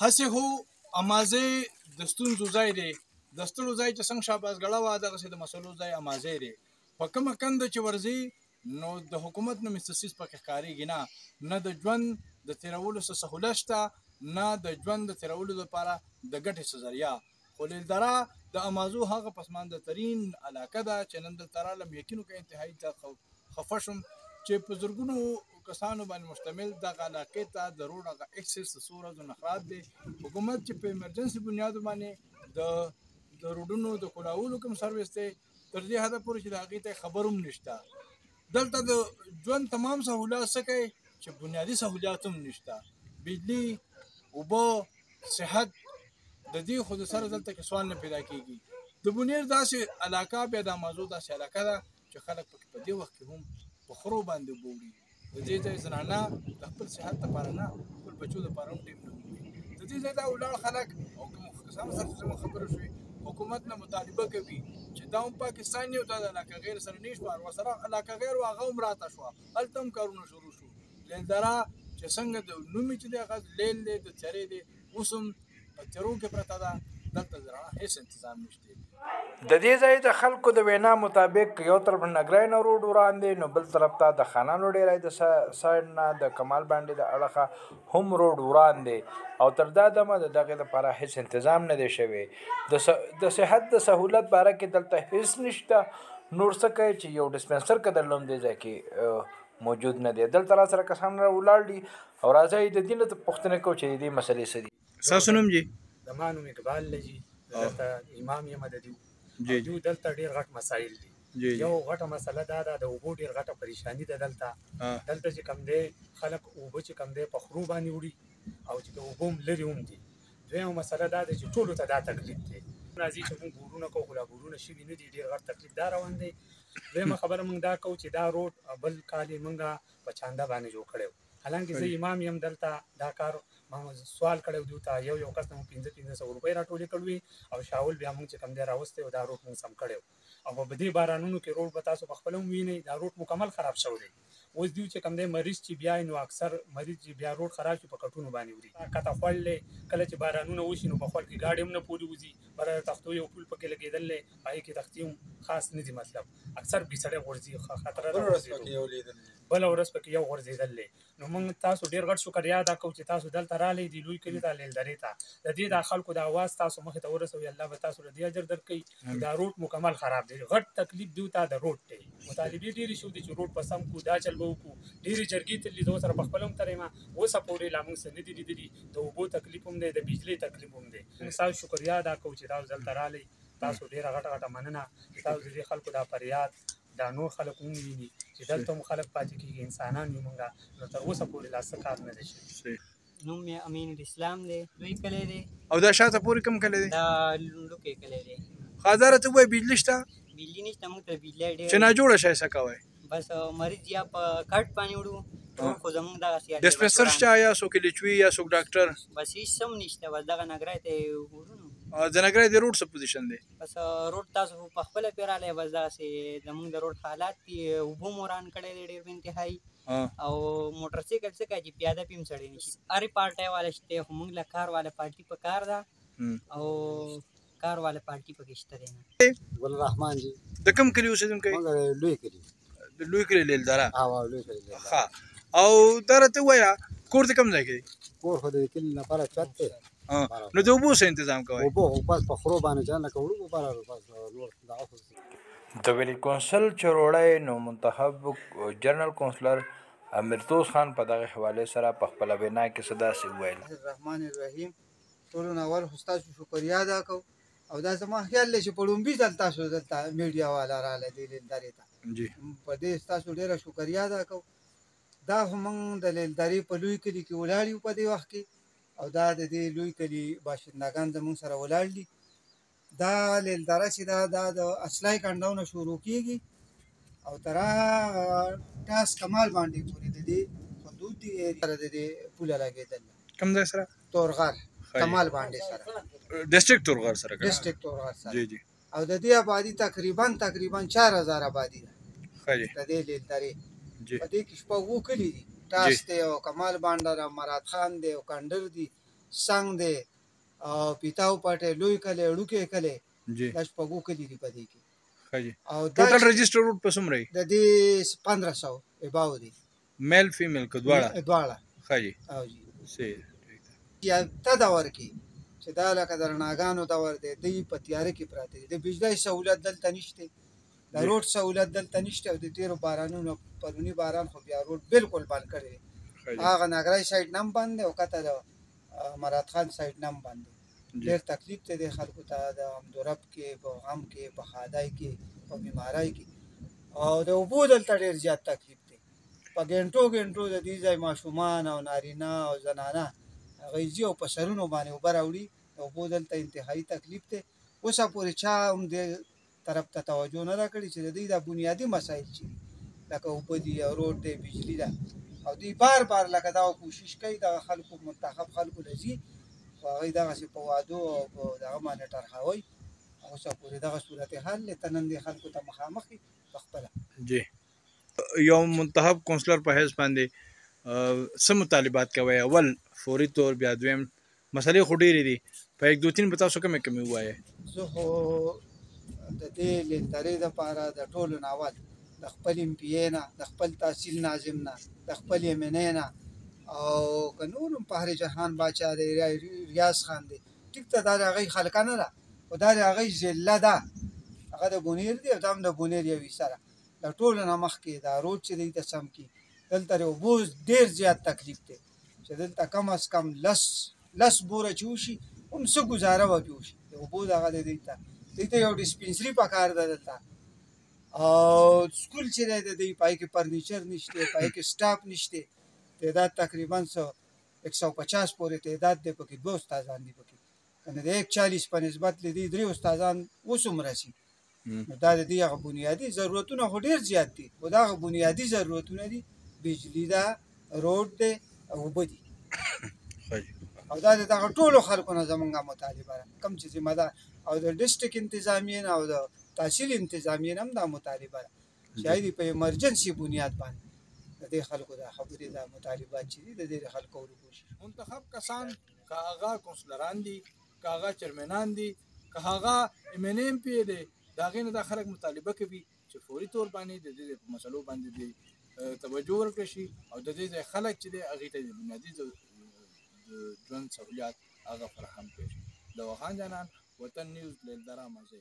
هسې هو امازی د ستونزو ځای دی، د ستړو ځای چې څنګه شاباس ګړه وه دغسې د مسلو ځای امازی دی. په کومه کنده چې ورځي نو د حکومت نه مې څه څیز پکې ښکارېږي نه د ژوند د تېرولو څه سهولت شته، نه د ژوند د تېرولو لپاره د ګټې څه ذریعه. خو لیلدره د امازو هغه پسمانده ترین علاقه ده چې نن دلته رالم یقین وکړه انتهایي خفه شوم چې په زرګونو کسانو باندې مشتمل دغه علاقې ته د روډ هغه اکسس د څو ورځو نه خراب دی. حکومت چې په ایمرجنسي بنیادو باندې د روډونو د کولاولو کوم سروس دی تر دې حده پورې چې د هغې ته خبر هم نشته. دلته د ژوند تمام سهولات څه کوي چې بنیادي سهولات هم نشته، بجلی، اوبه، صحت، د دې خو د سره دلته کې سوال نه پیدا کېږي. د بونیر داسې علاقه بیا د امازو داسې علاقه ده چې خلک پکې په دې وخت کې هم په خرو باندې اوبه وړي. د دې ځای زنانه د خپل صحت لپاره نه خپل بچو لپاره هم ټیم نه مومي. د دې ځای دا ولاړ خلک او کوم کسانو سره چې زموږ خبرې شوې حکومت نه مطالبه کوي چې دا هم پاکستان یو دا د علاقه غیر سره نه شوه ورسره علاقه غیر و هغه هم راته شوه هلته هم کارونه شروع شو. لیلدره چې څنګه د نومې چې دی هغه لیل دی د تیارې دی اوس هم په تیرو کې پرته ده، دلته د رڼا هېڅ انتظام نشته. د دې ځای د خلکو د وینا مطابق یو طرف نګرای نه روډ وړاندې نو بل طرف ته د خانانو ډیری د سایډ نه د کمال باندې د اړخه هم روډ وړاندې او تر دا دمه د دغې لپاره هېڅ انتظام نه دی شوی. د صحت د سهولت باره کې دلته هېڅ نشته. نور څه کوي چې یو ډسپنسر که درلم دې ځای کې موجود نه دی. دلته را سره کسان را ولاړ دي او راځئ د دې نه پوښتنه کوو چې د دې مسلې څه دي. ستاسو نوم جي؟ زما نوم اقبال دی جي، دلته امام یم د دیو. دلته ډېر غټ مسایل دي. یو غټه مسله دا ده د اوبو ډېر غټه پریشاني ده دلته چې کوم دی خلک اوبه چې کوم دی په خرو باندې وړي او چې د اوبو هم لرې هم دي. دویمه مسله دا ده چې ټولو ته دا تکلیف دی. راځي چې موږ بورونه کوو خو لا بورونه شوي نه دي، ډېر غټ تکلیف دا روان دی. دویمه خبره موږ دا کوو چې دا روډ بل کال یې موږ په چانده باندې جوړ کړی و، حالانکې زه امام یم دلته دا کار ما سوال کړی و دوی ته یو کس نه مو 500 روپۍ راټولې کړې او شاول بیا موږ چې کوم دی راوستی و دا روډ موږ سم کړی و. او په دې بارانونو کې روډ به تاسو په خپله هم وینئ دا روډ مکمل خراب شوی دی. اوس دوی چې کوم دی مریض چې بیا نو اکثر مریض چې بیا روډ خراب شي په کټونو باندې وړي کته خوړ دی. کله چې بارانونه وشي نو په خوړ کې ګاډي هم نه پورې وځي، بره تختو یو پول پکې لګېدل دی هغې کې تختې هم خاص نه دي، مطلب اکثر بې سړی غورځي خطره ده. بله ورځ پکې یو غورځېدل دی. نو موږ تاسو ډېر غټ شکریا ادا کوو چې تاسو دلته رالی دي لوی کلي ته لیلدرې ته د دې دا خلکو د اواز تاسو مخې ته ورسوي. الله به تاسو له دې اجر درکوي. دا روډ مکمل خراب دی، غټ تکلیف دوی ته د روډ دی. مطالبې ډېرې شو دي چې روډ به سم کړو، دا چل به وکړو. ډېرې جرګې تللي زه ورسره په خپله هم تللی یم، اوسه پورې لا موږ څه نه دي لیدلي. د اوبو تکلیف هم دی، د بجلۍ تکلیف هم دی. موږ ستاسو شکریا ادا کوو چې تاسو دلته رالی. تاسو ډېره غټه مننه چې تاسو د دې خلکو دا فریاد دا نور خلک هم ویني چې دلته هم خلک پاتې کېږي، انسانان یو موږ، نو تر اوسه پورې لا څه کار نه دی شوی. نوم یې امین الاسلام دی، لوی کلی دی. او دا شاته پورې کوم کلی دی؟ دا لوکی کلی دی. خاطره ته ووایي بجلي شته؟ بجلي نشته، موږ ته بجلی ډېر چې ناجوړه شی څه کوئ؟ بس مریض یا په کټ باندې وړو، خو زموږ دغسې ډسپنسر شته یا څوک لیچوي یا څوک ډاکټر؟ بس هېڅ هم نشته، بس دغه نګرای ته وړو. د نګرای د روډ څه پوزیشن دی؟ بس روډ تاسو په خپله پرې رالی، بس دغسې زموږ د روډ حالات دي. اوبه مو وران کړی دی ډېر په انتهایي، او موټر سایکل څه کوي چې پیاده پې هم سړی نه شي. هرې پارټۍ والا شته، خو موږ له کار والا پارټي په کار ده او کار والا پارټي پکې شته دی نه. ګل الرحمن جي. د کوم کلي اوسېدونکی؟ موږ لوی کلي. د لوی کلي لیلدره؟ لوی کلي لیلدره. ښه، او دا راته ووایه کور دې کوم ځای کې دی؟ کور خو د کلي نه پره چت دی. نو د اوبو څه انتظام کوئ؟ اوبه خو بس په خرو باندې چې لکه وړو بره بس نور دغه خو د ویلي کونسل چروړی نو منتخب جنرال کونسلر امیردوست خان په دغه حوالې سره په خپله وینا کې څه داسې وویل. الرحمن الرحیم. ټولو نه اول خو ستاسو شکریا ادا کوو او دا زما خیال دی چې په لومبي ځل تاسو دلته میډیا والا راغلی دی لیلدرې ته. په دې ستاسو ډېره شکریا ادا کوو. دا خو موږ د لیلدرې په لوی کلي کې ولاړ یو په دې وخت کې، او دا د دې لوی کلي باشندګان زموږ سره ولاړ دي. دا لیلدره چې دا د اصلای کنډو نه شروع کېږي او تر هغه ټاس کمال باندې پورې د دې حدود دي سره د دې پوله لګېدل. کوم ځای سره؟ تورغر کمال باندې سره، ډسټرکټ تورغر سره. ډسټرکټ تورغر سره. جی جی. او د دې آبادي تقریبا 4000 آبادي ده د دې لیلدرې. په دې کې شپږ اووه کلي دي، ټاس دی او کمال بانډر او مراد خان دی او کنډر دي څنګ دی او پیتاو پټی لوی کلی وړوکی کلی جی دا شپږو کلي دي په دې کې ښه جی او دا ټوټل رجسټر روټ په څومره د دې 1500 اباو دي میل فیمیل که دواړه دواړه ښه جی او جی صحیح یا ته دور کې چې دا لکه د رڼاګانو دور دی دوی په تیاره کې پراته دي د بجلی سهولت دلته نشته د روډ سهولت دلته نشته او د تیرو بارانونو پروني باران خو بیا روډ بالکل بند کړی دی هغه نګرای سایډ نه هم بند دی او کته د مراد خان سایډ نه هم بند دی ډېر تکلیف ته دی خلکو ته د همدورب کې په غم کې په ښادۍ کې په بیمارۍ کې او د اوبو دلته ډېر زیات تکلیف دی په ګنټو ګنټو د دې ځای ماشومان او نارینه او زنانه هغوی ځي او په سرونو باندې اوبه راوړي د اوبو دلته انتهایي تکلیف دی اوسه پورې چا هم دې طرف ته توجه نه ده کړې چې د دوی دا بنیادي مسایل چې لکه اوبه دي او روډ دی بجلي ده او دوی بار بار لکه دغه کوشش کوي دغه خلکو منتخب خلکو له ځي خو هغوی دغسې په وعدو او په دغه باندې ټرخوي اوسه پورې دغه صورتحال دی ته نن دې خلکو ته مخامخ یې په خپله جی یو منتخب کونسلر په حیث باندې څه مطالبات کوئ اول فوري طور بیا دویم مسلې خو ډېرې دي په یک دو تین به تاسو کمې کمې ووایئ زه خو د دې لیدلرۍ دپاره د ټولو نه اول د خپل ایم پي ای نه د خپل تحصیل ناظم نه د خپل ایم این ای نه او که نور هم فخر جهان باچا دی ریاض خان دی ټیک ته دا د هغوی خلقه نه ده خو دا د هغوی ضله ده هغه د بونیر دی او دا هم د بونیر یو حصه ده د ټولو نه مخکې دا روډ چې دی ته سم کړي دلته د اوبو ډېر زیات تکلیف دی چې دلته کم از کم لس بوره چې وشي هم څه ګزاره به پرې وشي د اوبو دغه دی دوی ته یو ډسپنسري پکار ده دلته او سکول چې دی د دوی پای کې فرنیچر نشته پای کې سټاف نشته تعداد تقریبا 150 پورې تعداد دی پکې 2 استادان دي پکې کنه د 140 په نسبت لدی 3 استادان اوس هم راسي نو دا د دې هغه بنیادي ضرورتونه خو ډېر زیات دي خو دا هغه بنیادي ضرورتونه دي بجلی ده روډ دی او اوبه دي او دا د دغه ټولو خلکو نه زمونږ مطالبه ده کوم چې ذمه دار او د ډسټرک انتظامیې نه او د تحصیل انتظامیې نه هم دا مطالبه ده شاید په ایمرجنسي بنیاد باندې د دې خلکو دا خبرې دا مطالبات چې دي د دې خلکو ورو کوشش منتخب کسان که هغه کونسلران دي که هغه چیرمنان دي که هغه ایم این ایم پی دی د هغې نه دا خلک مطالبه کوي چې فوري طور باندې د دې په مسلو باندې د توجه ورکړی شي او د دې ځای خلک چې دی هغې ته د بنیادي ژوند سهولیات هغه فراهم کړي شي د وخان جانان وطن نیوز لیلدره مزه